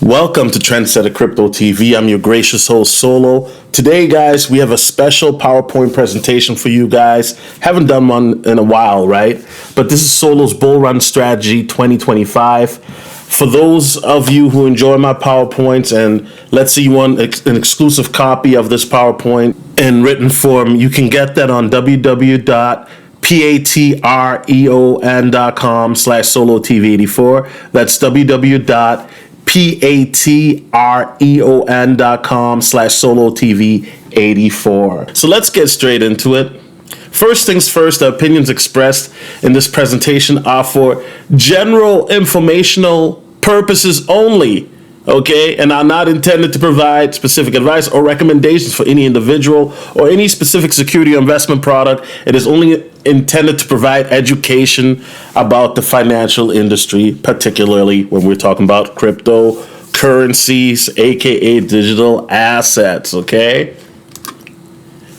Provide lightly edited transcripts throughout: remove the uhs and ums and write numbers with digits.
Welcome to Trendsetter Crypto TV. I'm your gracious host, Solo. Today, guys, we have a special PowerPoint presentation for you guys. Haven't done one in a while, right? But this is Solo's Bull Run Strategy 2025. For those of you who enjoy my PowerPoints and let's say you want an exclusive copy of this PowerPoint in written form, you can get that on www.patreon.com/solotv84. That's www.patreon.com/solotv84. So let's get straight into it. First things first, the opinions expressed in this presentation are for general informational purposes only, okay, and are not intended to provide specific advice or recommendations for any individual or any specific security or investment product. It is only intended to provide education about the financial industry, particularly when we're talking about cryptocurrencies, aka digital assets, okay?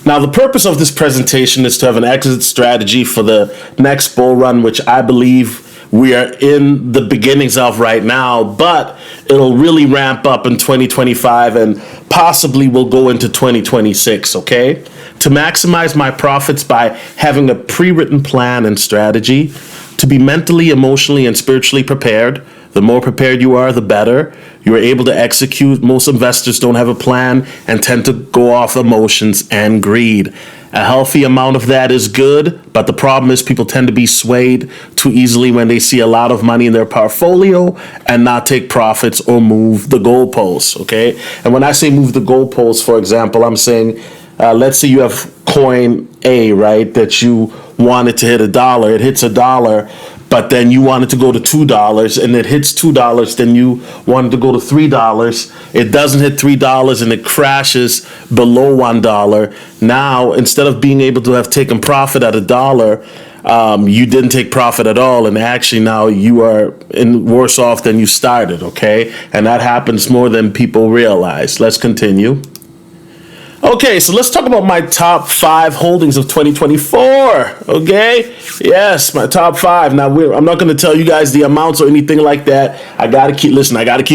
Now, the purpose of this presentation is to have an exit strategy for the next bull run, which I believe we are in the beginnings of right now, but it'll really ramp up in 2025 and possibly will go into 2026, okay? To maximize my profits by having a pre-written plan and strategy, to be mentally, emotionally, and spiritually prepared. The more prepared you are, the better. You are able to execute. Most investors don't have a plan and tend to go off emotions and greed. A healthy amount of that is good, but the problem is people tend to be swayed too easily when they see a lot of money in their portfolio and not take profits or move the goalposts, okay? And when I say move the goalposts, for example, I'm saying, let's say you have coin A, right, that you wanted to hit $1. It hits $1. But then you wanted to go to $2 and it hits $2, then you wanted to go to $3. It doesn't hit $3 and it crashes below $1. Now, instead of being able to have taken profit at $1, you didn't take profit at all. And actually now you are worse off than you started, okay? And that happens more than people realize. Let's continue. Okay, so let's talk about my top 5 holdings of 2024, okay? Yes, my top 5. Now, I'm not going to tell you guys the amounts or anything like that. I got to keep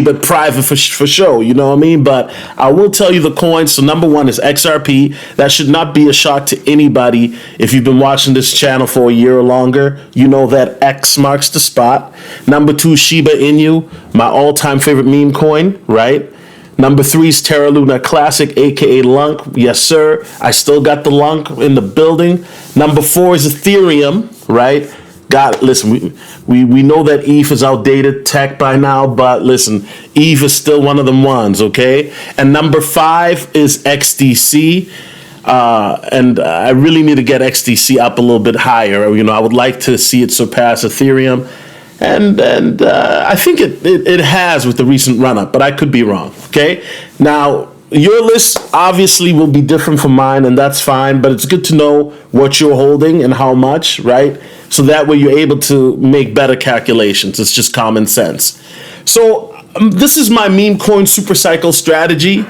it private for show, you know what I mean? But I will tell you the coins. So number 1 is XRP. That should not be a shock to anybody. If you've been watching this channel for a year or longer, you know that X marks the spot. Number 2, Shiba Inu, my all-time favorite meme coin, right? Number 3 is Terra Luna Classic, aka Lunk. Yes, sir. I still got the Lunk in the building. Number 4 is Ethereum, right? Listen, we know that ETH is outdated tech by now, but listen, ETH is still one of them ones, okay? And number 5 is XDC. And I really need to get XDC up a little bit higher. You know, I would like to see it surpass Ethereum. And I think it has with the recent run-up, but I could be wrong, okay? Now, your list obviously will be different from mine, and that's fine, but it's good to know what you're holding and how much, right? So that way you're able to make better calculations. It's just common sense. So this is my meme coin super cycle strategy.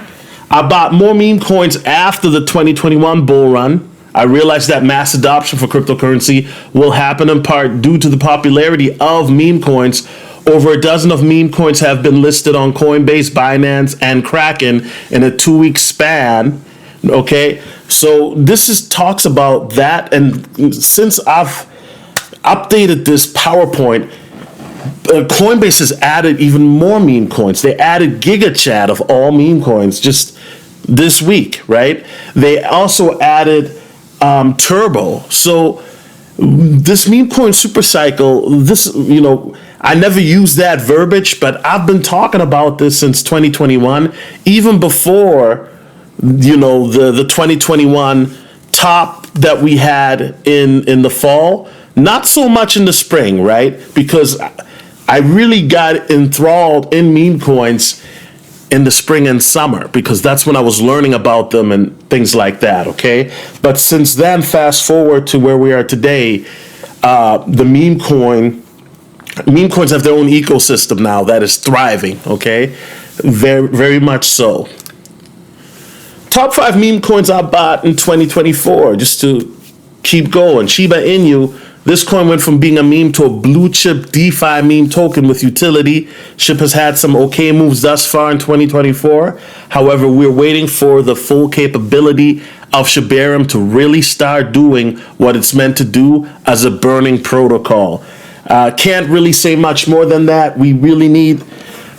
I bought more meme coins after the 2021 bull run. I realize that mass adoption for cryptocurrency will happen in part due to the popularity of meme coins. Over a dozen of meme coins have been listed on Coinbase, Binance, and Kraken in a 2-week span. Okay, so talks about that. And since I've updated this PowerPoint, Coinbase has added even more meme coins. They added GigaChat of all meme coins just this week, right? They also added Turbo. So this meme coin super cycle, I never used that verbiage, but I've been talking about this since 2021, even before, the 2021 top that we had in the fall, not so much in the spring, right? Because I really got enthralled in meme coins in the spring and summer, because that's when I was learning about them and things like that, okay? But since then, fast forward to where we are today, the meme coins have their own ecosystem now that is thriving, okay? Very, very much so. Top 5 meme coins I bought in 2024, just to keep going. Shiba Inu, This coin went from being a meme to a blue chip DeFi meme token with utility. SHIB has had some okay moves thus far in 2024. However, we're waiting for the full capability of Shibarium to really start doing what it's meant to do as a burning protocol. Can't really say much more than that. We really need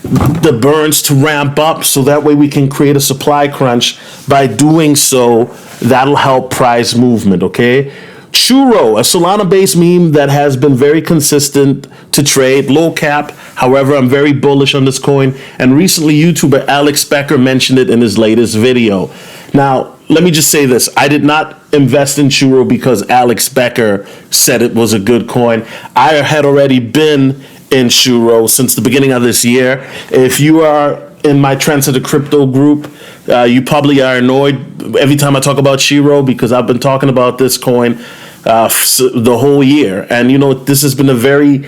the burns to ramp up so that way we can create a supply crunch. By doing so, that'll help price movement, okay? Churro, a Solana-based meme that has been very consistent to trade, low cap. However, I'm very bullish on this coin. And recently, YouTuber Alex Becker mentioned it in his latest video. Now, let me just say this. I did not invest in Churro because Alex Becker said it was a good coin. I had already been in Churro since the beginning of this year. If you are in my Trends of the Crypto group, you probably are annoyed every time I talk about Churro because I've been talking about this coin the whole year. And, you know, this has been a very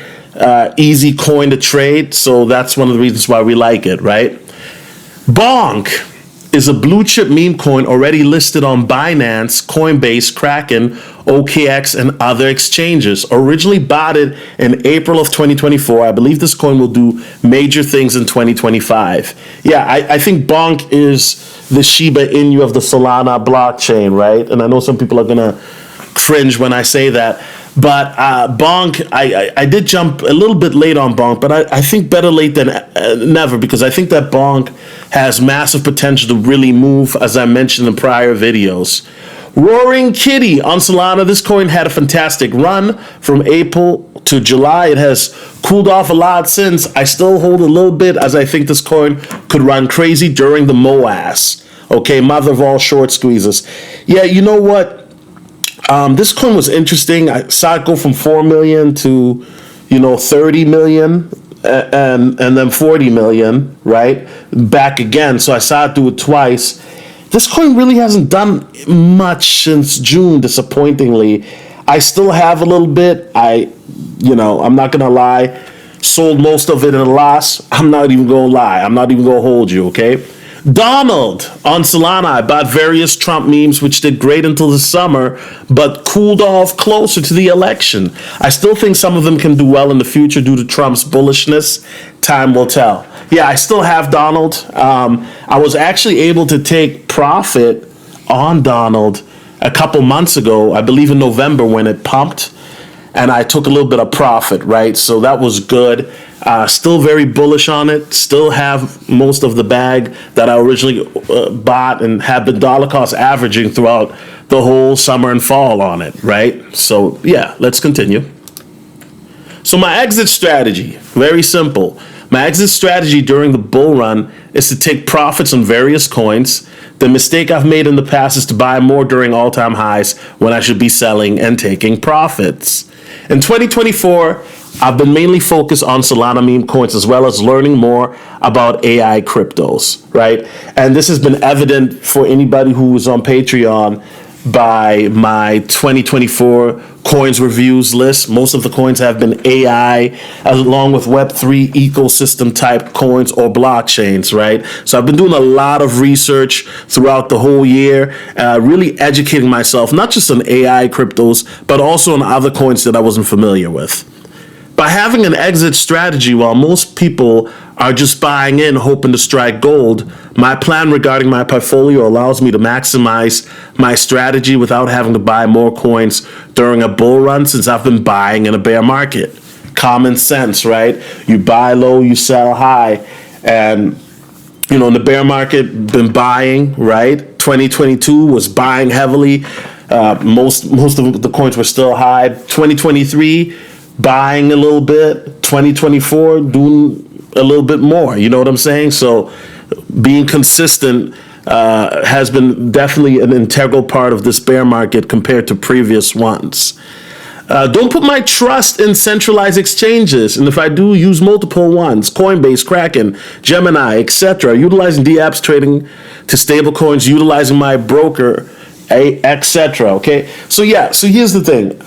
easy coin to trade. So that's one of the reasons why we like it, right? Bonk is a blue chip meme coin already listed on Binance, Coinbase, Kraken, OKX, and other exchanges. Originally botted in April of 2024, I believe this coin will do major things in 2025. Yeah, I think Bonk is the Shiba Inu of the Solana blockchain, right? And I know some people are going to cringe when I say that. But Bonk, I did jump a little bit late on Bonk, but I think better late than never, because I think that Bonk has massive potential to really move, as I mentioned in prior videos. Roaring Kitty on Solana. This coin had a fantastic run from April to July. It has cooled off a lot since. I still hold a little bit, as I think this coin could run crazy during the MOAS. Okay, mother of all short squeezes. Yeah, you know what? This coin was interesting. I saw it go from 4 million to, 30 million and then 40 million, right? Back again. So I saw it do it twice. This coin really hasn't done much since June, disappointingly. I still have a little bit. I'm not going to lie. Sold most of it in a loss. I'm not even going to lie. I'm not even going to hold you, okay? Donald on Solana. I bought various Trump memes, which did great until the summer, but cooled off closer to the election. I still think some of them can do well in the future due to Trump's bullishness. Time will tell. Yeah, I still have Donald. I was actually able to take profit on Donald a couple months ago, I believe in November when it pumped, and I took a little bit of profit, right? So that was good. Still very bullish on it. Still have most of the bag that I originally bought and have been dollar cost averaging throughout the whole summer and fall on it, right? So yeah, let's continue. So my exit strategy, very simple. My exit strategy during the bull run is to take profits on various coins. The mistake I've made in the past is to buy more during all-time highs when I should be selling and taking profits. In 2024, I've been mainly focused on Solana meme coins as well as learning more about AI cryptos, right? And this has been evident for anybody who is on Patreon by my 2024 coins reviews list. Most of the coins have been AI along with Web3 ecosystem type coins or blockchains, right? So I've been doing a lot of research throughout the whole year, really educating myself, not just on AI cryptos, but also on other coins that I wasn't familiar with. By having an exit strategy, while most people are just buying in, hoping to strike gold, my plan regarding my portfolio allows me to maximize my strategy without having to buy more coins during a bull run since I've been buying in a bear market. Common sense, right? You buy low, you sell high. And, in the bear market, been buying, right? 2022 was buying heavily. Most of the coins were still high. 2023, buying a little bit. 2024, doing a little bit more. You know what I'm saying? So being consistent has been definitely an integral part of this bear market compared to previous ones. Don't put my trust in centralized exchanges. And if I do, use multiple ones. Coinbase, Kraken, Gemini, etc. Utilizing DApps trading to stable coins, utilizing my broker, etc. Okay? So here's the thing.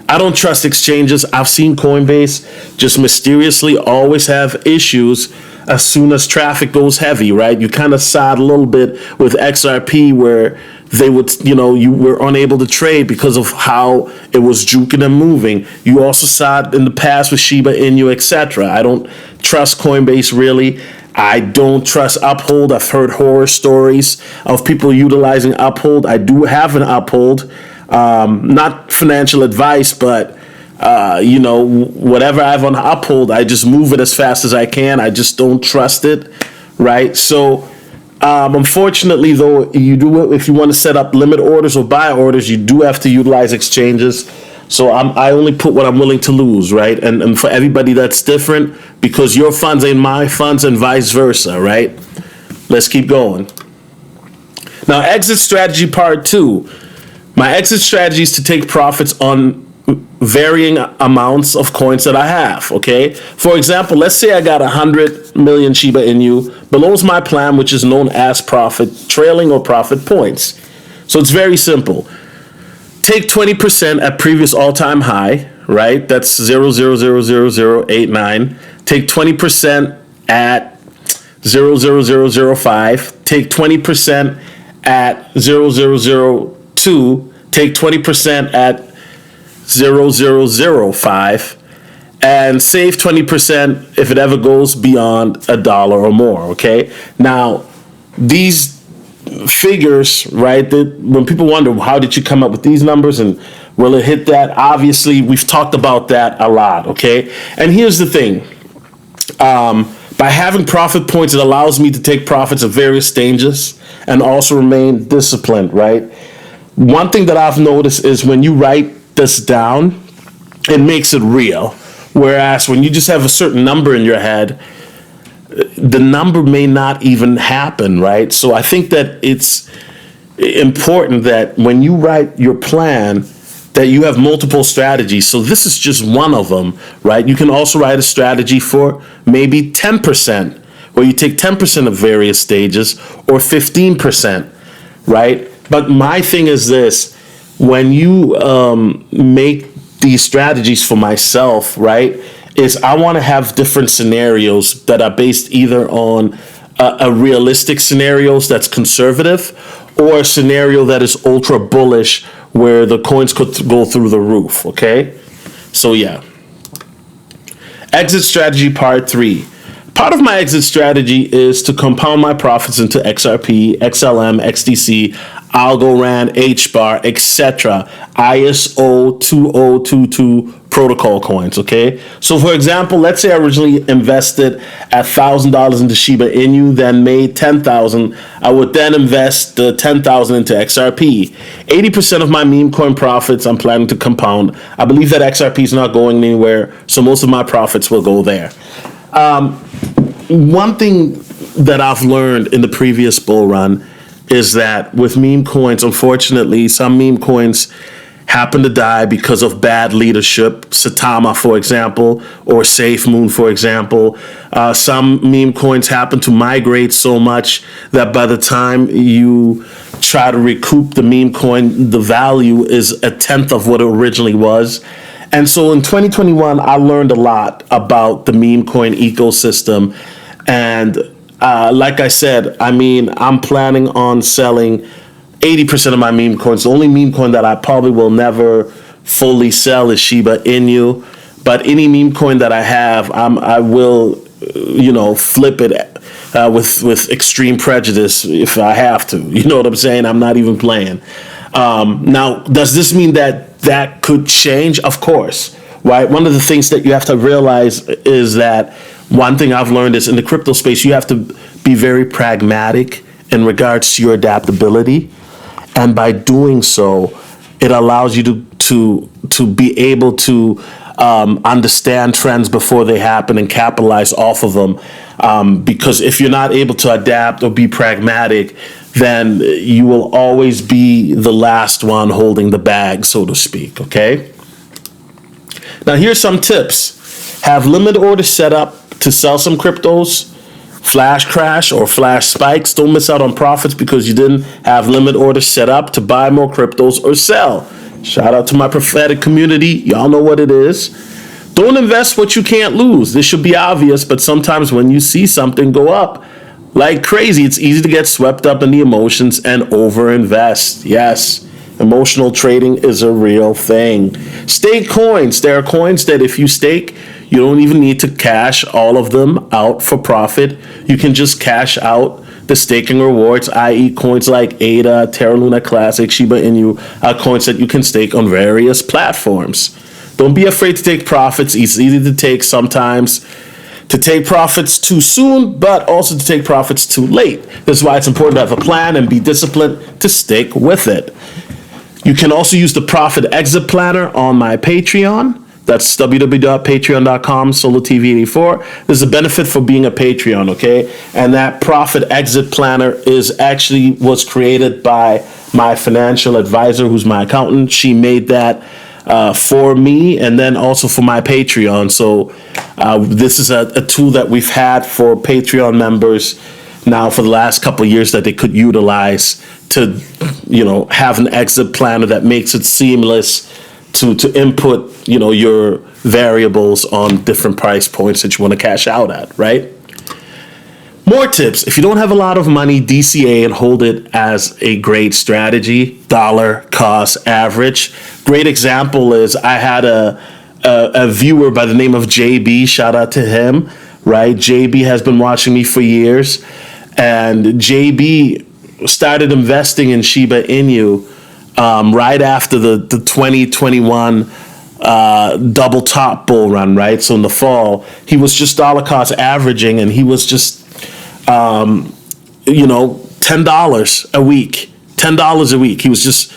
I don't trust exchanges. I've seen Coinbase just mysteriously always have issues as soon as traffic goes heavy, right? You kind of saw it a little bit with XRP where they would, you were unable to trade because of how it was juking and moving. You also saw it in the past with Shiba Inu, etc. I don't trust Coinbase really. I don't trust Uphold. I've heard horror stories of people utilizing Uphold. I do have an Uphold. Not financial advice, but whatever I have on Uphold, I just move it as fast as I can. I just don't trust it, right? So, unfortunately, though, if you want to set up limit orders or buy orders, you do have to utilize exchanges. So I only put what I'm willing to lose, right? And for everybody, that's different because your funds ain't my funds and vice versa, right? Let's keep going. Now, exit strategy part 2. My exit strategy is to take profits on varying amounts of coins that I have, okay? For example, let's say I got 100 million Shiba Inu. Below is my plan, which is known as profit trailing or profit points. So it's very simple. Take 20% at previous all-time high, right? That's 0.000089. Take 20% at 0.00005. Take 20% at 0.002. Take 20% at 0.005. And save 20% if it ever goes beyond $1 or more, okay? Now, these figures, right, that when people wonder how did you come up with these numbers and will it hit that, obviously we've talked about that a lot, okay? And here's the thing, by having profit points, it allows me to take profits at various stages and also remain disciplined, right? One thing that I've noticed is when you write this down, it makes it real, whereas when you just have a certain number in your head, the number may not even happen, right? So I think that it's important that when you write your plan, that you have multiple strategies. So this is just one of them, right? You can also write a strategy for maybe 10%, where you take 10% of various stages, or 15%, right? But my thing is this, when you make these strategies for myself, right, is I want to have different scenarios that are based either on a realistic scenarios that's conservative or a scenario that is ultra bullish where the coins could go through the roof, okay? So yeah. Exit strategy part 3. Part of my exit strategy is to compound my profits into XRP, XLM, XDC, Algorand, HBAR, etc. ISO 2022 protocol coins, okay? So for example, let's say I originally invested at $1,000 into Shiba Inu, then made $10,000. I would then invest the $10,000 into XRP. 80% of my meme coin profits I'm planning to compound. I believe that XRP is not going anywhere, so most of my profits will go there. One thing that I've learned in the previous bull run is that with meme coins, unfortunately, some meme coins happen to die because of bad leadership. Satama, for example, or SafeMoon, for example. Some meme coins happen to migrate so much that by the time you try to recoup the meme coin, the value is a tenth of what it originally was. And so in 2021, I learned a lot about the meme coin ecosystem. And like I said, I mean, I'm planning on selling 80% of my meme coins. The only meme coin that I probably will never fully sell is Shiba Inu. But any meme coin that I have, I will, flip it with extreme prejudice if I have to. You know what I'm saying? I'm not even playing. Now, does this mean that could change? Of course, right? One of the things that you have to realize is that one thing I've learned is in the crypto space, you have to be very pragmatic in regards to your adaptability. And by doing so, it allows you to be able to understand trends before they happen and capitalize off of them. Because if you're not able to adapt or be pragmatic, then you will always be the last one holding the bag, so to speak, okay? Now, here's some tips. Have limit orders set up to sell some cryptos, flash crash or flash spikes. Don't miss out on profits because you didn't have limit orders set up to buy more cryptos or sell. Shout out to my prophetic community. Y'all know what it is. Don't invest what you can't lose. This should be obvious, but sometimes when you see something go up, like crazy. It's easy to get swept up in the emotions and overinvest. Yes, emotional trading is a real thing. Stake coins. There are coins that if you stake, you don't even need to cash all of them out for profit. You can just cash out the staking rewards, i.e. coins like ADA, Terra Luna Classic, Shiba Inu, are coins that you can stake on various platforms. Don't be afraid to take profits. It's easy to take sometimes. To take profits too soon, but also to take profits too late. This is why it's important to have a plan and be disciplined to stick with it. You can also use the Profit Exit Planner on my Patreon. That's www.patreon.com/SoloTV84. There's a benefit for being a Patreon, okay? And that Profit Exit Planner was created by my financial advisor, who's my accountant. She made that for me and then also for my Patreon. So this is a tool that we've had for Patreon members now for the last couple of years that they could utilize to, have an exit planner that makes it seamless to input, your variables on different price points that you want to cash out at, right? More tips. If you don't have a lot of money, DCA and hold it as a great strategy. Dollar cost average. Great example is I had a viewer by the name of JB. Shout out to him, right? JB has been watching me for years. And JB started investing in Shiba Inu right after the 2021 double top bull run, right? So in the fall, he was just dollar cost averaging and he was just $10 a week. $10 a week. He was just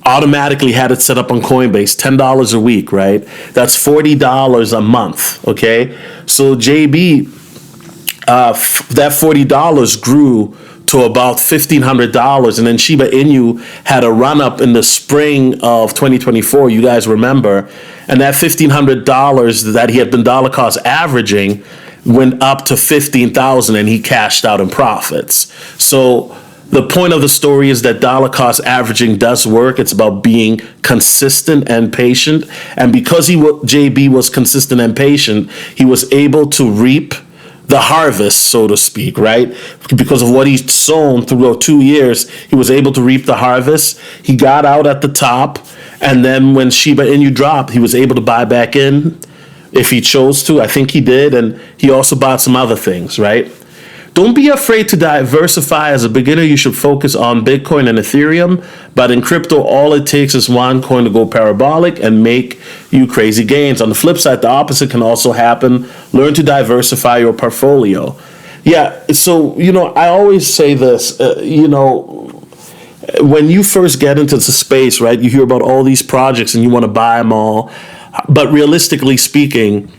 automatically had it set up on Coinbase. $10 a week, right? That's $40 a month, okay? So JB, that $40 grew to about $1,500, and then Shiba Inu had a run up in the spring of 2024. You guys remember, and that $1,500 that he had been dollar cost averaging went up to $15,000, and he cashed out in profits. So the point of the story is that dollar cost averaging does work. It's about being consistent and patient, and because JB was consistent and patient, he was able to reap the harvest, so to speak, right? Because of what he's sown throughout 2 years, he was able to reap the harvest. He got out at the top, and then when Shiba Inu dropped, he was able to buy back in if he chose to. I think he did, and he also bought some other things, right? Don't be afraid to diversify. As a beginner, you should focus on Bitcoin and Ethereum, but in crypto, all it takes is one coin to go parabolic and make you crazy gains. On the flip side, the opposite can also happen. Learn to diversify your portfolio. Yeah, so, I always say this, when you first get into the space, right, you hear about all these projects and you want to buy them all, but realistically speaking,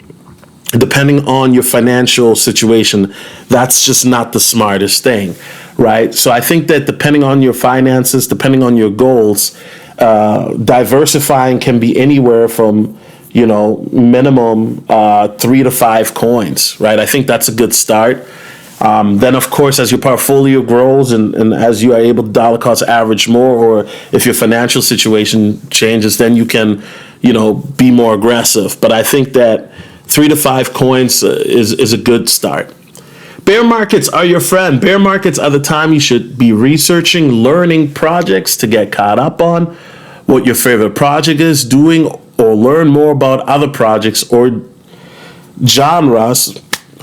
depending on your financial situation, that's just not the smartest thing, right? So I think that depending on your finances, depending on your goals, diversifying can be anywhere from, minimum 3 to 5 coins, right? I think that's a good start. Then, of course, as your portfolio grows and as you are able to dollar cost average more, or if your financial situation changes, then you can, be more aggressive. But I think that 3 to 5 coins is a good start. Bear markets are your friend. Bear markets are the time you should be researching, learning projects to get caught up on, what your favorite project is, doing or learn more about other projects or genres.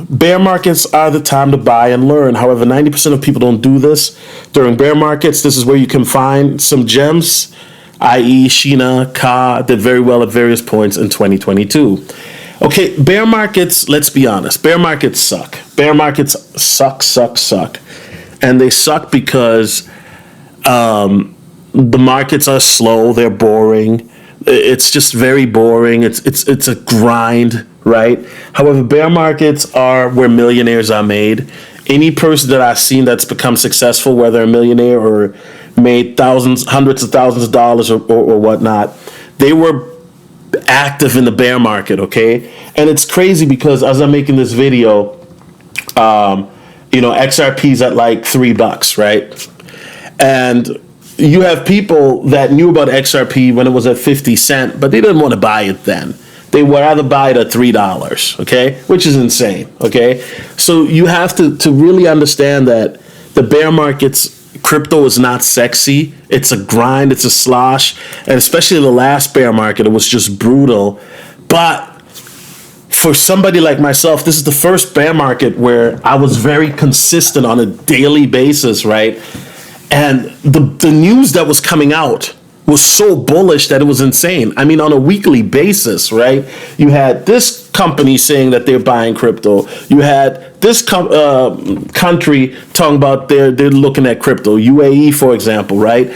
Bear markets are the time to buy and learn. However, 90% of people don't do this. During bear markets, this is where you can find some gems, i.e. Sheena, Ka did very well at various points in 2022. Okay, bear markets, let's be honest. Bear markets suck. Bear markets suck. And they suck because the markets are slow, they're boring. It's just very boring. It's a grind, right? However, bear markets are where millionaires are made. Any person that I've seen that's become successful, whether a millionaire or made thousands, hundreds of thousands of dollars or whatnot, they were active in the bear market, okay? And it's crazy because as I'm making this video, XRP's at like $3, right? And you have people that knew about XRP when it was at 50 cents, but they didn't want to buy it then. they would rather buy it at $3, okay, which is insane, okay? So you have to really understand that the bear markets, crypto is not sexy. It's a grind, it's a slosh, and especially the last bear market, it was just brutal. But for somebody like myself, this is the first bear market where I was very consistent on a daily basis, right? And the news that was coming out was so bullish that it was insane. I mean, on a weekly basis, right? You had this company saying that they're buying crypto. You had this country talking about they're looking at crypto, UAE, for example, right?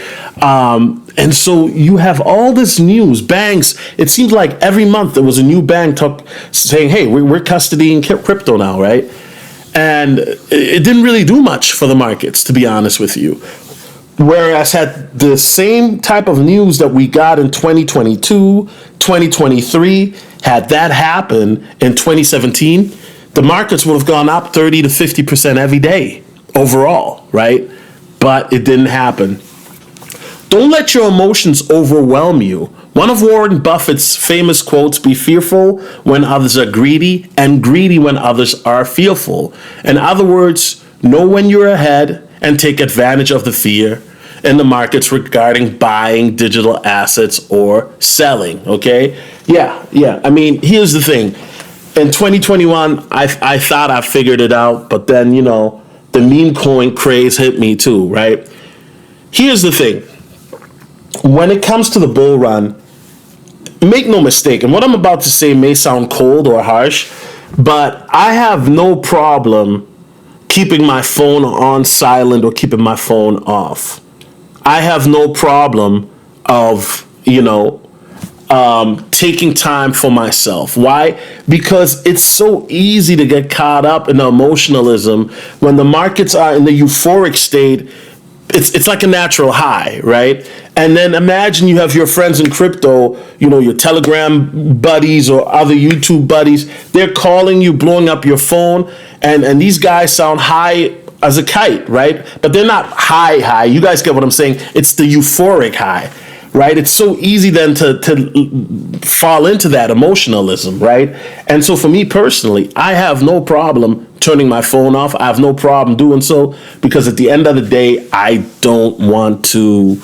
And so you have all this news, banks. It seems like every month there was a new bank saying, hey, we're custodying crypto now, right? And it didn't really do much for the markets, to be honest with you. Whereas had the same type of news that we got in 2022, 2023, had that happen in 2017, the markets would have gone up 30 to 50% every day overall, right? But it didn't happen. Don't let your emotions overwhelm you. One of Warren Buffett's famous quotes, be fearful when others are greedy and greedy when others are fearful. In other words, know when you're ahead and take advantage of the fear in the markets regarding buying digital assets or selling, okay? Yeah. I mean, here's the thing. In 2021, I thought I figured it out, but then, the meme coin craze hit me too, right? Here's the thing. When it comes to the bull run, make no mistake, and what I'm about to say may sound cold or harsh, but I have no problem keeping my phone on silent or keeping my phone off. I have no problem of, taking time for myself. Why? Because it's so easy to get caught up in the emotionalism when the markets are in the euphoric state. It's like a natural high, right? And then imagine you have your friends in crypto, your Telegram buddies or other YouTube buddies. They're calling you, blowing up your phone, and these guys sound high as a kite, right? But they're not high. You guys get what I'm saying? It's the euphoric high, right? It's so easy then to fall into that emotionalism, right? And so for me personally, I have no problem turning my phone off. I have no problem doing so because at the end of the day, I don't want to, you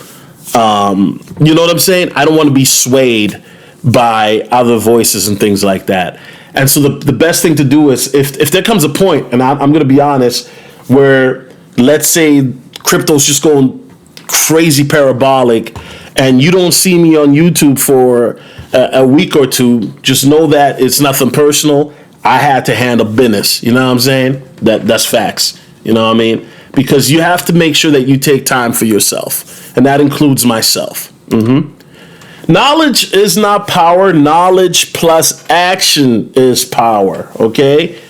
know what I'm saying? I don't want to be swayed by other voices and things like that. And so the best thing to do is if there comes a point, and I'm going to be honest, where let's say crypto's just going crazy parabolic and you don't see me on YouTube for a week or two, just know that it's nothing personal. I had to handle business. You know what I'm saying? That's facts. You know what I mean? Because you have to make sure that you take time for yourself. And that includes myself. Knowledge is not power. Knowledge plus action is power. Okay?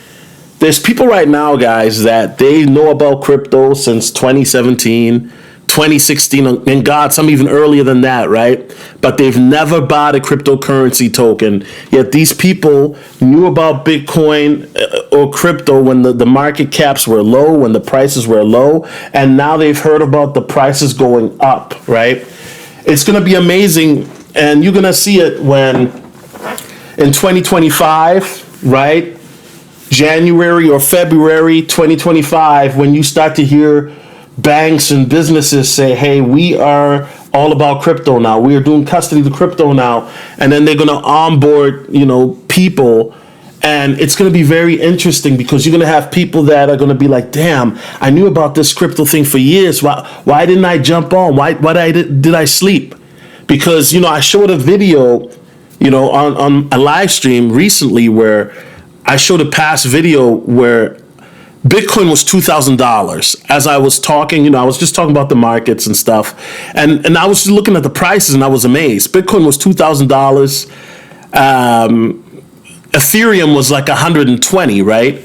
There's people right now, guys, that they know about crypto since 2017, 2016, and God, some even earlier than that, right? But they've never bought a cryptocurrency token. Yet these people knew about Bitcoin or crypto when the market caps were low, when the prices were low, and now they've heard about the prices going up, right? It's going to be amazing, and you're going to see it when in 2025, right? January or February 2025, when you start to hear banks and businesses say, hey, we are all about crypto now. We are doing custody of crypto now. And then they're going to onboard, people. And it's going to be very interesting because you're going to have people that are going to be like, damn, I knew about this crypto thing for years. Why didn't I jump on? Why did I sleep? Because, I showed a video, on a live stream recently where I showed a past video where Bitcoin was $2,000. As I was talking, I was just talking about the markets and stuff. And I was just looking at the prices and I was amazed. Bitcoin was $2,000. Ethereum was like 120, right?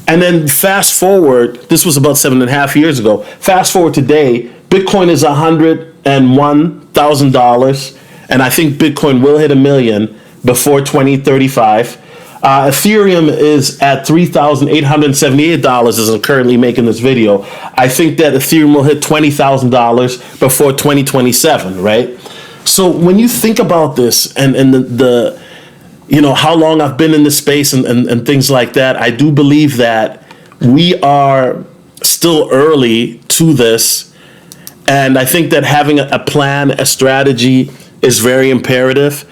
And then fast forward, this was about 7.5 years ago. Fast forward today, Bitcoin is $101,000. And I think Bitcoin will hit $1 million before 2035. Ethereum is at $3,878 as I'm currently making this video. I think that Ethereum will hit $20,000 before 2027, right? So when you think about this and the how long I've been in this space and things like that, I do believe that we are still early to this. And I think that having a plan, a strategy is very imperative.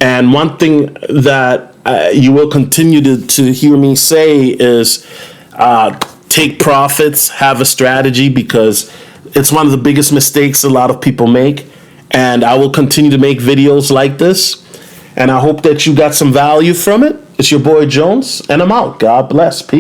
And one thing that you will continue to hear me say is take profits, have a strategy, because it's one of the biggest mistakes a lot of people make. And I will continue to make videos like this. And I hope that you got some value from it. It's your boy Jones, and I'm out. God bless. Peace.